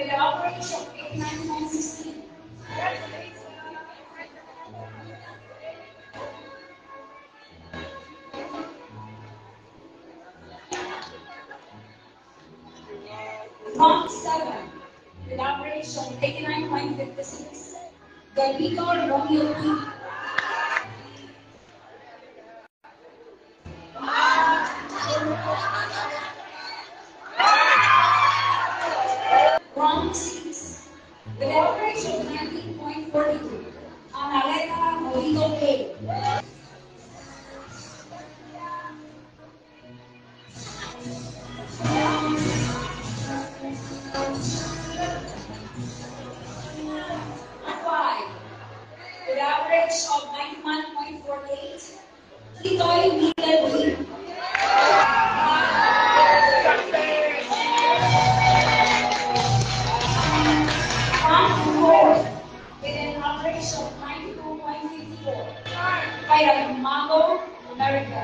with the average of 89.16. Round 7, with average of 89.56. Gabito Romeo P. Round 6, with average of 19.42. Analeta Molino A. With average of 91.48, Litoy Middle B. Round 4, with an average of 92.54, by Mango, America.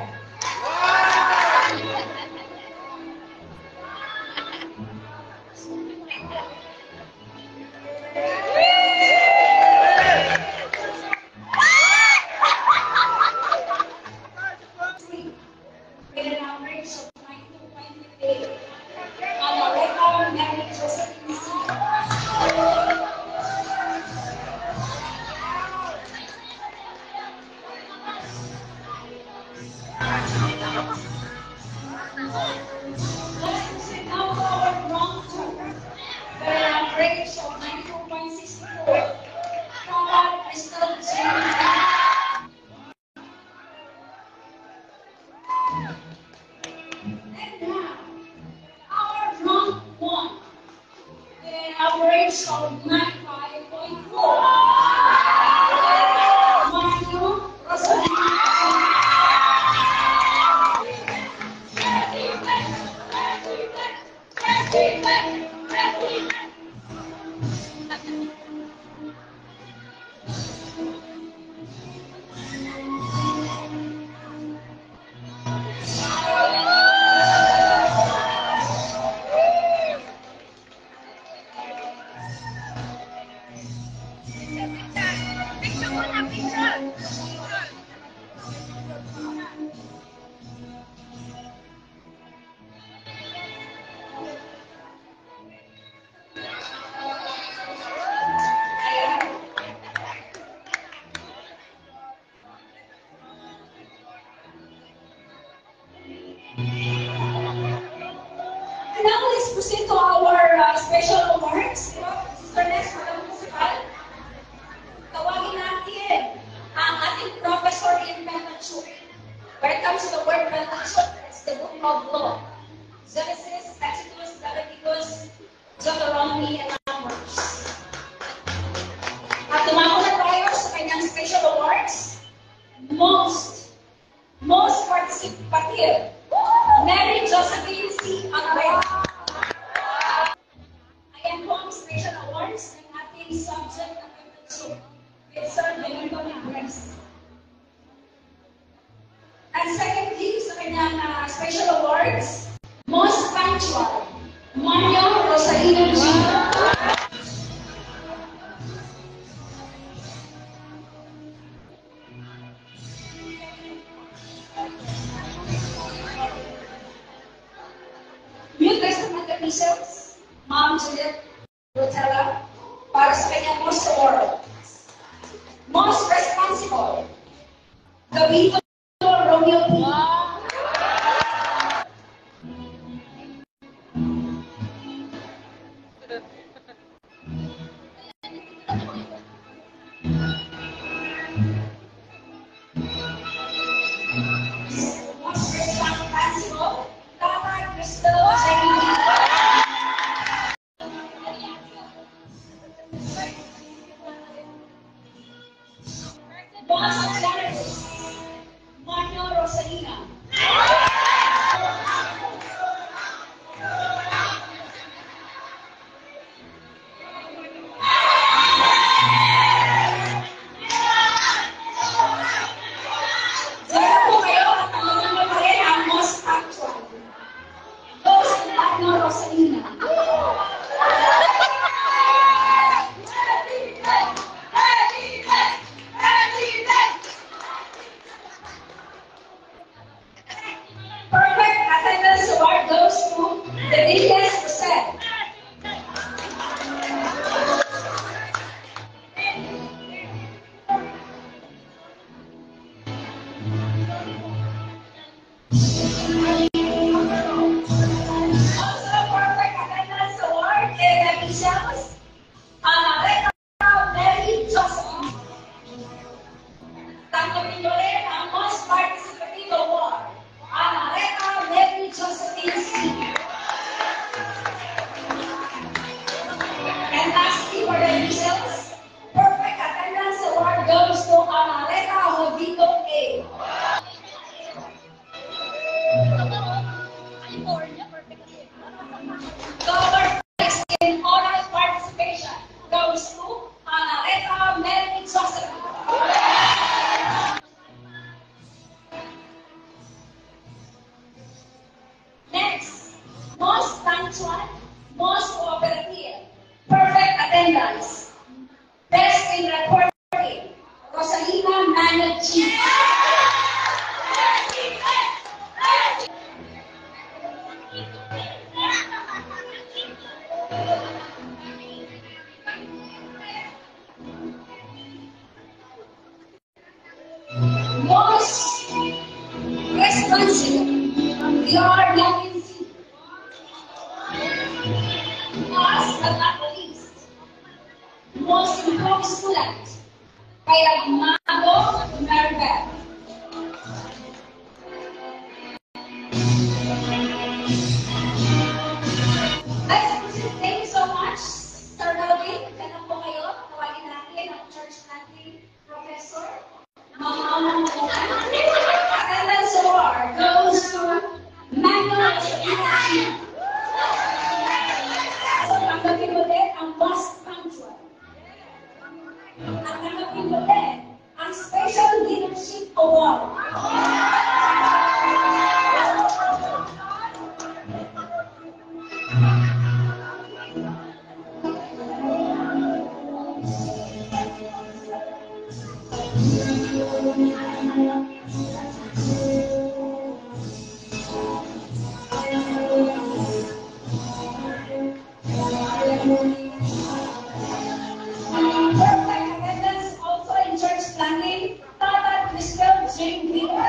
With an average of 92.58, Analeta Mary Josephine C. Let's proceed now to our round 2, with an average of 92.64, Conrad Crystal J. And now, our round 1, with an average of 95.4, Mario Rosalina. And now let's proceed to our special awards. Sister Nes, Madam Principal, tawagin natin ang ating professor in penmanship. When it comes to the word penmanship, it's the book of law. Genesis, Exodus, Leviticus, Deuteronomy, and Numbers. At tumako na tayo sa kanyang special awards. Most participative, Mary Josephine C. Angre. Ayan po ang special awards ng ating subject na penmanship with Sir Domingo Nagres. And secondly, sa kanyang special awards, most punctual, Mario Rosalino G. New Testament epistles, Ma'am Juliet Rotella, para sa kanyang most award. Most responsible, Gabito Romeo P. Most responsible, Tata Crystal J. Most generous, Mario Rosalina. Sir po kayo at naman pa rin ang most actual. Those in Mario Rosalina. Most responsible. Your legacy. Last but not least, most important student. Kaya Mago Maribel. Thank you so much, Sir Melvin. Ganun po kayo. Tawagin natin ang church natin, Professor. Attendance award goes to Manuel Ibrahim. Tanggapin mo din ang most punctual. At tanggapin mo din ang Special Leadership Award. Perfect attendance also in church planning, Tata Crystal Jane Peter.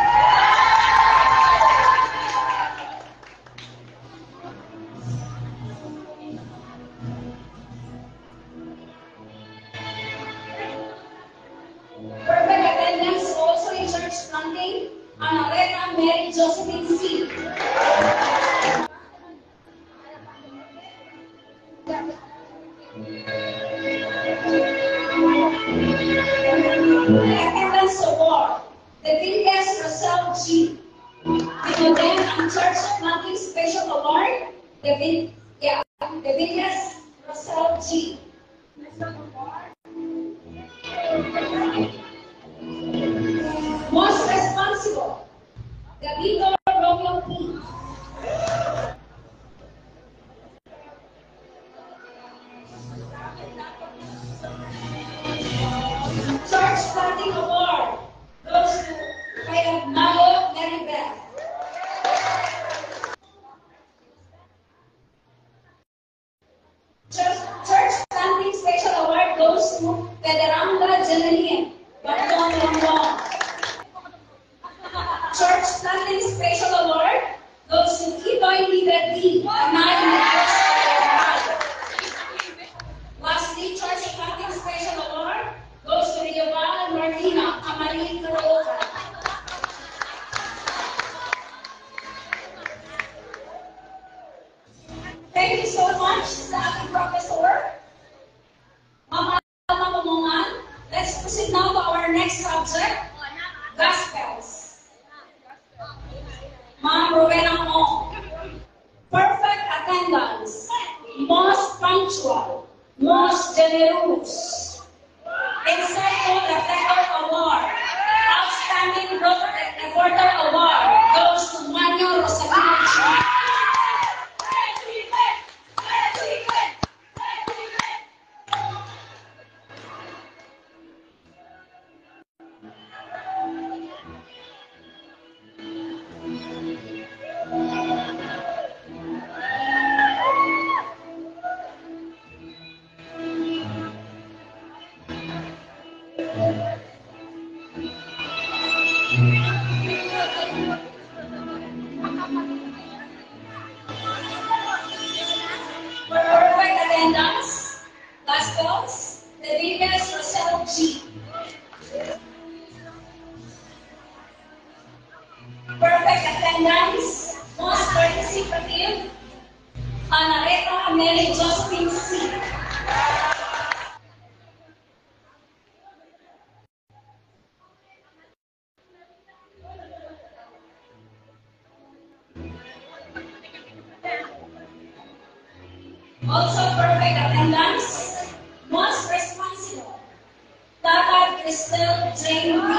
Perfect attendance also in church planting, Anareta Mary Josephine C. Attendance award, the biggest Russell G. And then ang church planting special award, the biggest Russell G. Most responsible, the Victor Romeo P. Church planting award goes to Kaya Mago Maribel. Church planting special award goes to Federanda Janine. Church planting special award goes to Kitoy Liberty. Lastly, church planting special award goes to Rioval Martina Amalie Carolca. Thank you so much sa ating professor. Mama Mamungan. Let's proceed now to our next subject, Gospels. Ma'am Rowena Mo. Perfect attendance. Most punctual. Most generous. Insightful Reflector Award. Outstanding Reporter Award goes to Manuel Rosalina G. Perfect attendance, Gospels, the biggest Roselle G. Perfect attendance, most participative, Anareta Mary Josephine C. Also perfect attendance, most responsible, Tata Crystal Jane B.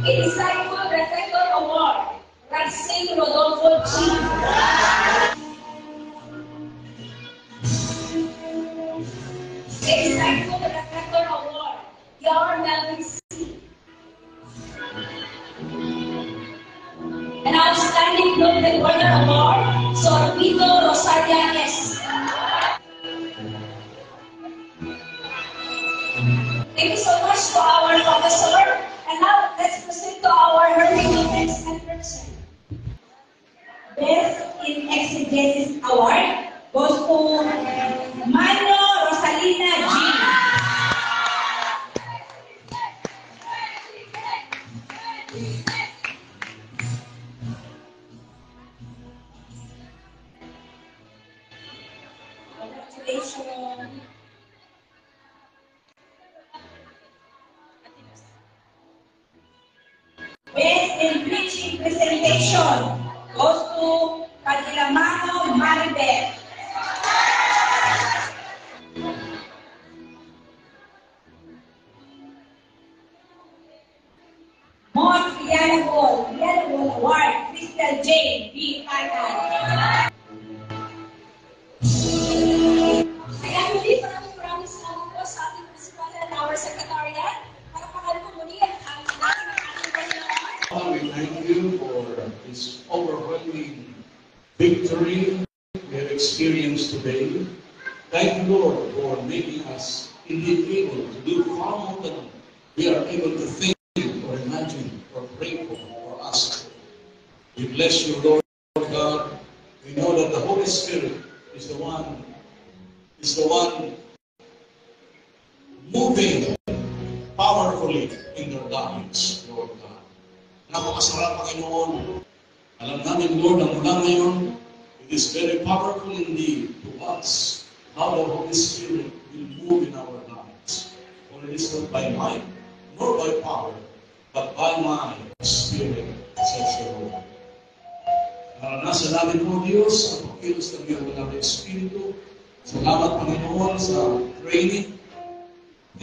Insightful Reflector Award, Ratsing Rodolfo G. Insightful Reflector Award, Yar Melvin C. An outstanding Arianes. Thank you so much to our professor. And now, let's proceed to our hermeneutics and person. Best in Exegesis Award goes to Mano Rosalina G. Congratulations. Best in preaching presentation goes to Kadilamano Maribel. Most Villalobol Award, Crystal J. B. Anan. Kaya muli, maraming salamat po sa ating principal and our secretariat. Pagpapagal po muli ang ating Father, we thank you for this overwhelming victory we have experienced today. Thank you, Lord, for making us indeed able to do far more than we are able to think or imagine or pray for or ask for. We bless you, Lord God. We know that the Holy Spirit is the one moving powerfully in their lives, Lord God. Napakasarap, Panginoon. Alam namin, Lord, na mula ngayon, it is very powerful indeed to us how the Holy Spirit will move in our lives. For it is not by might, nor by power, but by my Spirit, says the Lord. Naranasan namin po, Diyos, ang pagkilos ng iyong mga Espiritu. Salamat, Panginoon, sa training,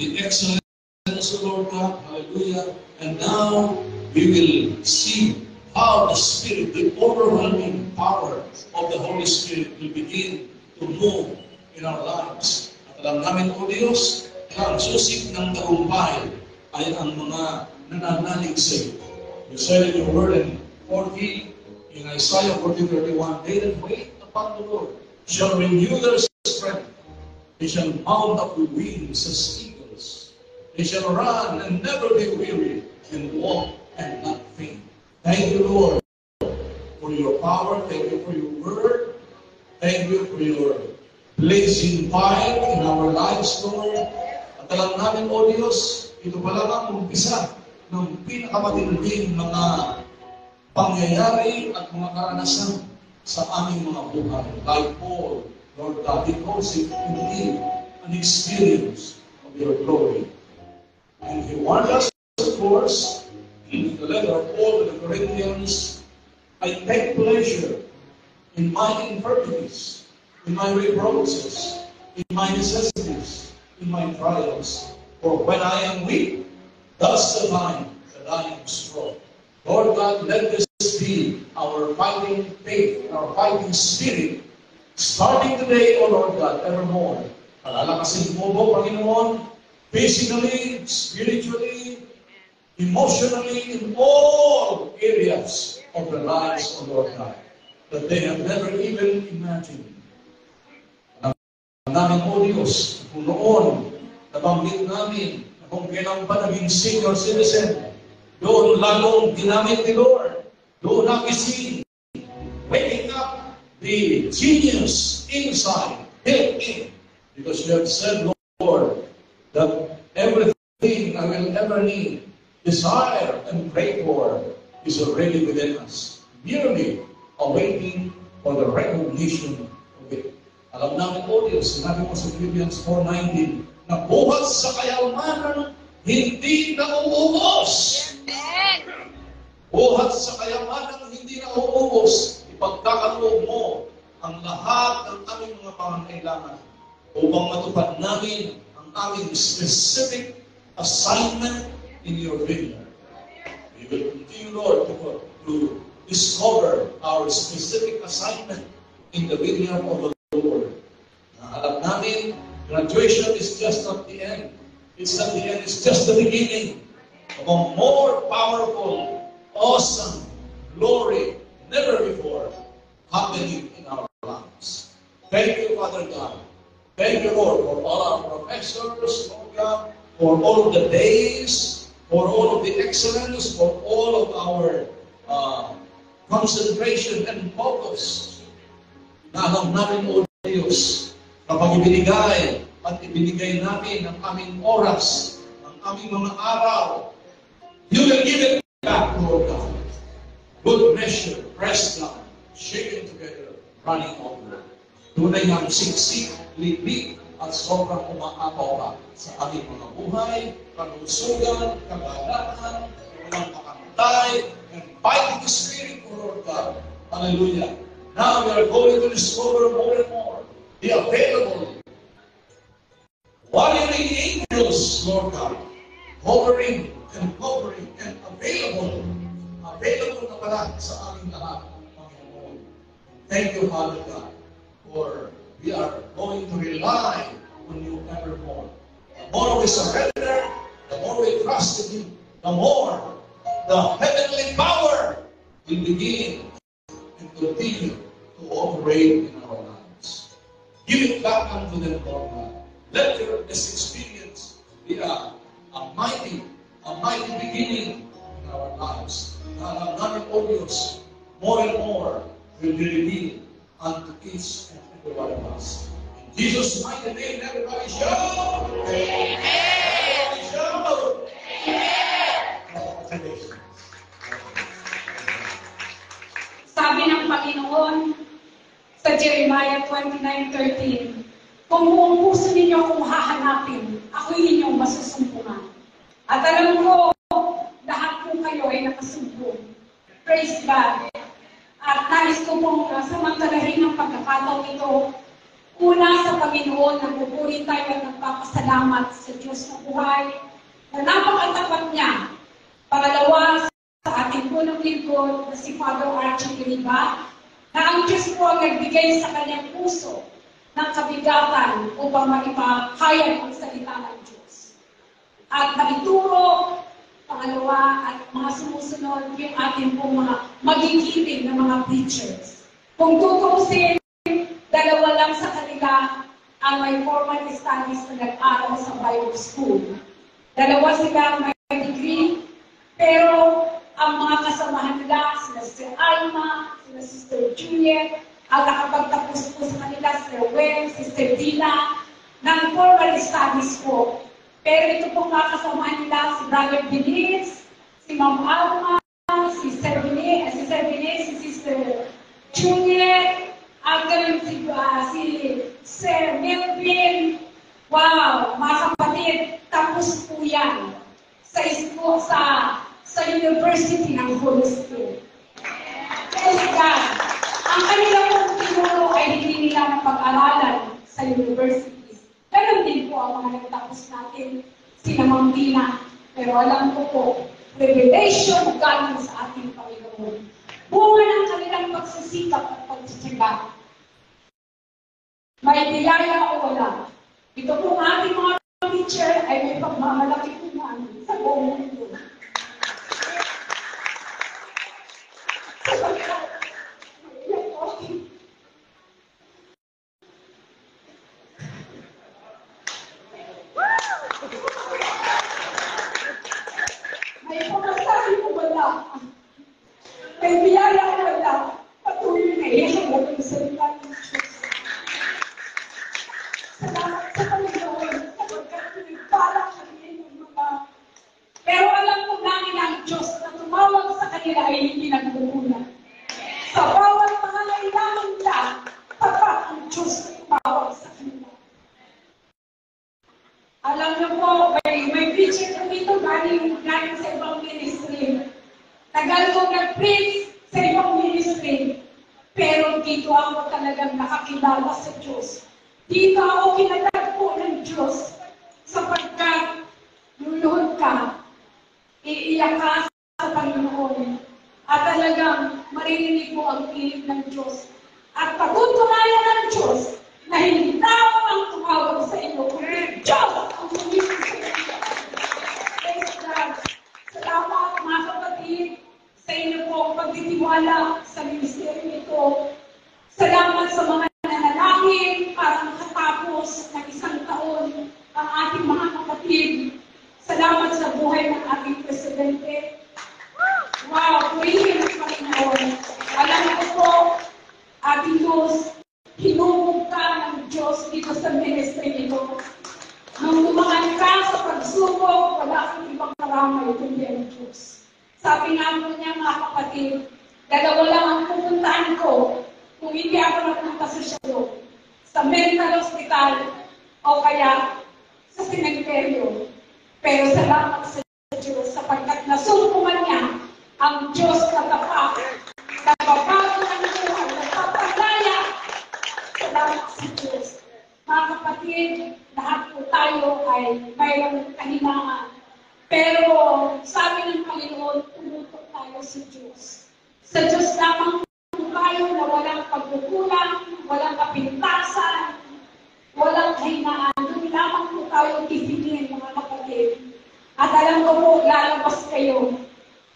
the excellence, Lord God, hallelujah. And now, we will see how the Spirit, the overwhelming power of the Holy Spirit will begin to move in our lives. At alam namin, O Diyos, ang susik ng tagumpay ay ang mga nananalig sa iyo. You said in your word in Isaiah 40:31, they that wait upon the Lord shall renew their strength. They shall mount up with wings as eagles. They shall run and never be weary, and walk and not faint. Thank you, Lord, for your power. Thank you for your word. Thank you for your blazing fire in our lives, Lord. At alam namin, O Diyos, ito pala ang umpisa ng pinakamatinding mga pangyayari at mga karanasan sa aming mga buhay. Like Paul, Lord God, he calls it indeed an experience of your glory. And he wants us, of course, in the letter of Paul to the Corinthians, I take pleasure in my infirmities, in my reproaches, in my necessities, in my trials. For when I am weak, thus the time that I am strong. Lord God, let this be our fighting faith, our fighting spirit, starting today, O Lord God, evermore. Palalakasin mo po, Panginoon, physically, spiritually, emotionally, in all areas of their lives, O Lord God, that they have never even imagined. Namin, O Diyos, kung noon, nabanggit namin, na kung kailan pa naging senior citizen, doon lalong ginamit ni Lord. Doon nagising, waking up the genius inside, built in. Because you have said, Lord, that everything I will ever need, desire and pray for is already within us, merely awaiting for the recognition of it. Alam namin, O Diyos, sinabi mo sa Philippians 4:19, na buhat sa kayamanan, hindi nauubos. Buhat sa kayamanan, hindi nauubos. Ipagkakaloob mo ang lahat ng aming mga pangangailangan upang matupad namin ang aming specific assignment in your vineyard. We will continue, Lord, to discover our specific assignment in the vineyard of the Lord. Alam namin, graduation is just not the end. It's not the end, it's just the beginning of a more powerful, awesome glory, never before happening in our lives. Thank you, Father God. Thank you, Lord, for all our professors, Lord God, for all of the days, for all of the excellence, for all of our concentration and focus na alam namin, O Diyos, kapag ibinigay at ibinigay namin ang aming oras, ang aming mga araw, you will give it back, Lord God. Good measure, pressed down, shaken together, running over. Tunay ang siksik, libig, at sobrang umaapaw ka sa aming mga buhay, kalusugan, kagalakan, walang makantay, and fighting the Spirit, O Lord God. Hallelujah. Now we are going to discover more and more the available warrior angels, Lord God, hovering and available na pala sa aming lahat, Panginoon. Thank you, Father God, for we are going to rely on you evermore. The more we surrender, the more we trust in you, the more the heavenly power will begin and continue to operate in our lives. Give it back unto them, Lord God. Let this experience be a mighty beginning in our lives. Na namin, O Diyos, more and more will be revealed unto each and every one of us. In Jesus' mighty name, everybody shout! Amen! Everybody shout! Amen! Sabi ng Panginoon sa Jeremiah 29:13, kung buong puso ninyo akong hahanapin, ako'y inyong masusumpungan. At alam ko, lahat po kayo ay nakasumpong. Praise God. At nais ko pong samantalahin ang pagkakataon ito. Una sa Panginoon, nagpupuri tayo at nagpapasalamat sa Diyos na buhay na napakatapat niya. Pangalawa, sa ating punong lingkod na si Father Archie Giliba, na ang Diyos po ang nagbigay sa kanyang puso ng kabigatan upang maipahayag ang salita ng Diyos. At maituro, pangalawa, at mga sumusunod yung ating pong mga magigiting na mga preachers. Kung tutuusin, dalawa lang sa kanila ang may formal studies na nag-aral sa Bible School. Dalawa sila may degree, pero ang mga kasamahan nila, sila Sister Alma, sila Sister Juliet, ang nakapagtapos po sa kanila, Sister Wen, Sister Dina, ng formal studies po. Pero ito pong mga kasamahan nila, si Brother Denise, si Ma'am Alma, si Sister Denise, si Sister Juliet, at ganun si Sir Melvin. Wow, mga kapatid, tapos po yan sa University ng Holy Spirit. Praise God. Ang kanila pong tinuro ay hindi nila pag-aralan sa universities. Ganon din po ang mga nagtapos natin, sina Ma'am Dina. Pero alam ko po, revelation galing sa ating Panginoon. Bunga ng kanilang pagsisikap at pagsisikap. May biyaya o wala. Ito po ang ating mga teacher ay may pagmamalaki po namin sa buong mundo. May pamasahe po wala. May biyaya o wala. Patuloy na iyan ang salita ng Diyos. Salamat sa Panginoon sapagkat pinagpala kami ng mga. Pero alam po namin ang Diyos na tumawag sa kanila ay hindi nagkukunan. Sa bawat mga nailangan nila, tapat ang Diyos na tumawag sa kanila. Alam niyo po, may preacher po dito galing sa ibang ministry. Tagal ko nag-preach sa ibang ministry. Pero dito ako talagang nakakilala sa Diyos. Dito ako kinatagpo ng Diyos sapagkat luluhod ka, iiyak ka sa Panginoon at talagang maririnig mo ang piling ng Diyos. At patutunayan ng Diyos na hindi tao ang tumawag sa inyo, kundi Diyos ang tumawag sa inyo. Praise God. Salamat mga kapatid sa inyo po pagtitiwala sa ministeryo ito. Salamat sa mga nananakit, Diyos, hinubog ka ng Diyos dito sa ministry nito. Nung tumakan ka sa pagsubok, wala kang ibang karamay kundi ang Diyos. Sabi nga po niya, mga kapatid, dalawa lang ang pupuntahan ko kung hindi ako napunta sa siyalo, sa mental hospital o kaya sa sementeryo. Pero salamat sa Diyos sapagkat nasumpuman niya ang Diyos na tapat, nagbabago ng buhay, nagpapalaya. Salamat sa Diyos. Mga kapatid, lahat po tayo ay mayroong kahinaan. Pero sabi ng Panginoon, tumutok tayo sa Diyos. Sa Diyos lamang po tayo na walang pagkukulang, walang kapintasan, walang kahinaan. Doon lamang po tayo titigin, mga kapatid. At alam ko po, lalabas kayo.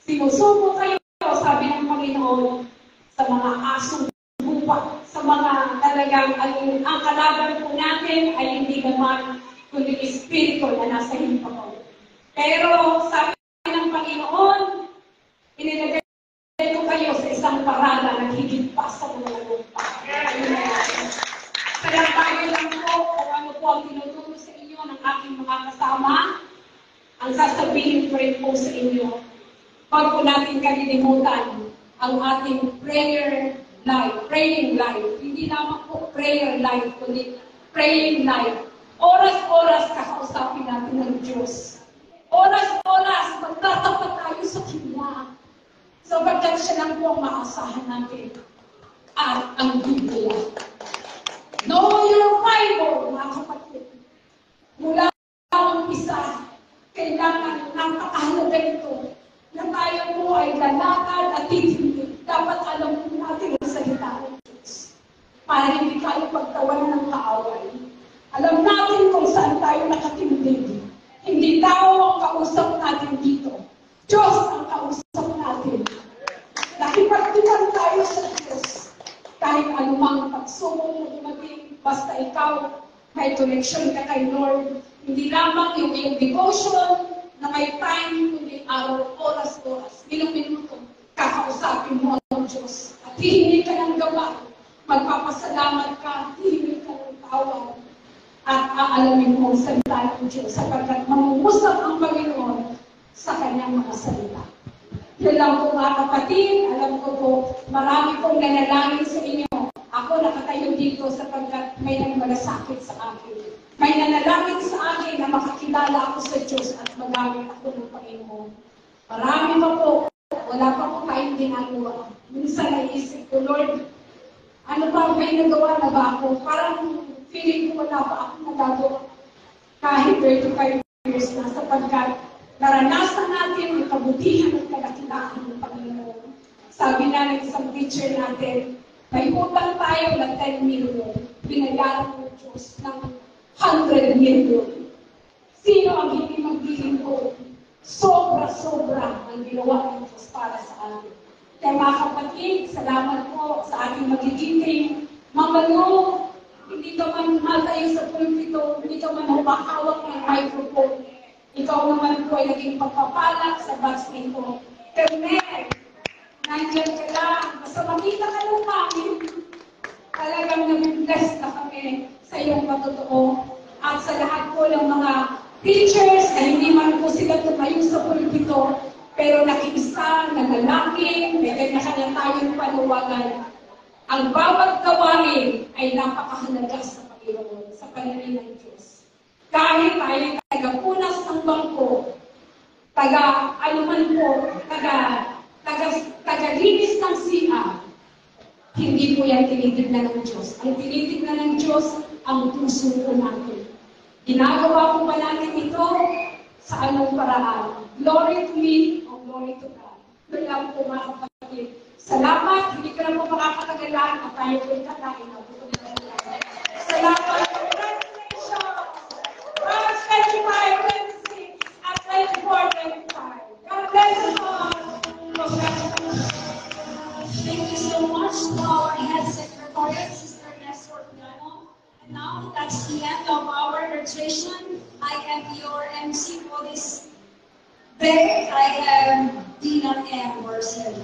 Sinusubo kayo, sabi ng Panginoon, sa mga asong bupa, sa mga talagang ang kalaban po natin ay hindi naman kundi espiritu na nasa himpapawid. Pero sabi ng Panginoon, inilagay ko kayo sa isang parada na higit pa sa mga lupa. Kaya tayo lang po kung ano po ang tinuturo sa inyo ng aking mga kasama, ang sasabihin ko rin po sa inyo. Huwag po natin kalilimutan ang ating prayer life, praying life. Hindi naman po prayer life, kundi praying life. Oras-oras kakausapin natin ng Diyos. Oras-oras magtatapat tayo sa Kanya. Sapagkat siya lang po ang maasahan natin. At ang Biblia. Know your Bible, mga kapatid. Mula ang isa, kailangan napakahalaga ito na tayo po ay lalakad at titindig. Dapat alam po natin ang salita ng Diyos. Para hindi tayo pagtawan ng kaaway. Alam natin kung saan tayo nakatindig. Hindi tao ang kausap natin dito. Diyos ang kausap natin. Nakipagtunan tayo sa Diyos. Kahit anumang pagsubok na dumating, basta ikaw, may connection ka kay Lord. Hindi lamang yung iyong devotion na may time, kundi araw, oras-oras, minuto, kakausapin mo ang Diyos. At hihingi ka ng gawa. Magpapasalamat ka, hihingi ka ng tawad. At aalamin mo ang salita ng Diyos sapagkat mangungusap ang Panginoon sa kanyang mga salita. Yun lang po mga kapatid, alam ko po, marami pong nanalangin sa inyo. Ako nakatayo dito sapagkat may nagmalasakit sa akin. May nanalangin sa akin na makakilala ako sa Diyos at magamit ako ng Panginoon. Marami pa po, wala pa po tayong ginagawa. Minsan naisip ko, Lord, ano pa may nagawa na ba ako? Parang feeling ko wala pa akong nagagawa kahit 35 years na sapagkat naranasan natin ang kabutihan at kadakilaan ng Panginoon. Sabi na ng isang teacher natin, may utang tayo na 10 million, binayaran ng Diyos ng 100 million. Sino ang hindi maglilingkod? Sobra-sobra ang ginawa ng Diyos para sa atin. Kaya mga kapatid, salamat po sa ating magiging mamano. Hindi ka man matayo sa pulpito, hindi ka man humahawak ng microphone. Ikaw naman po ay naging pagpapalak sa batch nito. Amen! Nandiyan ka lang. Basta makita ka lang namin. Talagang nag-bless na kami sa iyong patotoo. At sa lahat po ng mga teachers na hindi man po sila tumayo sa pulpito, pero nakiisa, nanalangin, may kanya-kanya tayong panuwagan. Ang bawat gawain ay napakahalaga sa Panginoon, sa paningin ng Diyos. Kahit tayo taga-punas ng bangko, taga-anuman po, taga-linis ng siya, hindi po yan tinitignan ng Diyos. Ang tinitignan ng Diyos, ang puso po natin. Ginagawa po ba natin ito sa anong paraan? Glory to me o glory to God. Doon lang po mga kapatid. Salamat, hindi ka na po makakatagalan at tayo po itatayin. Salamat, congratulations! 25, 26, at 24, 25. God bless you all. Thank you so much to our head secretary, Sister Nestor Piano. And now, that's the end of our registration. I am your MC for this day. I am Dina M. Marcel.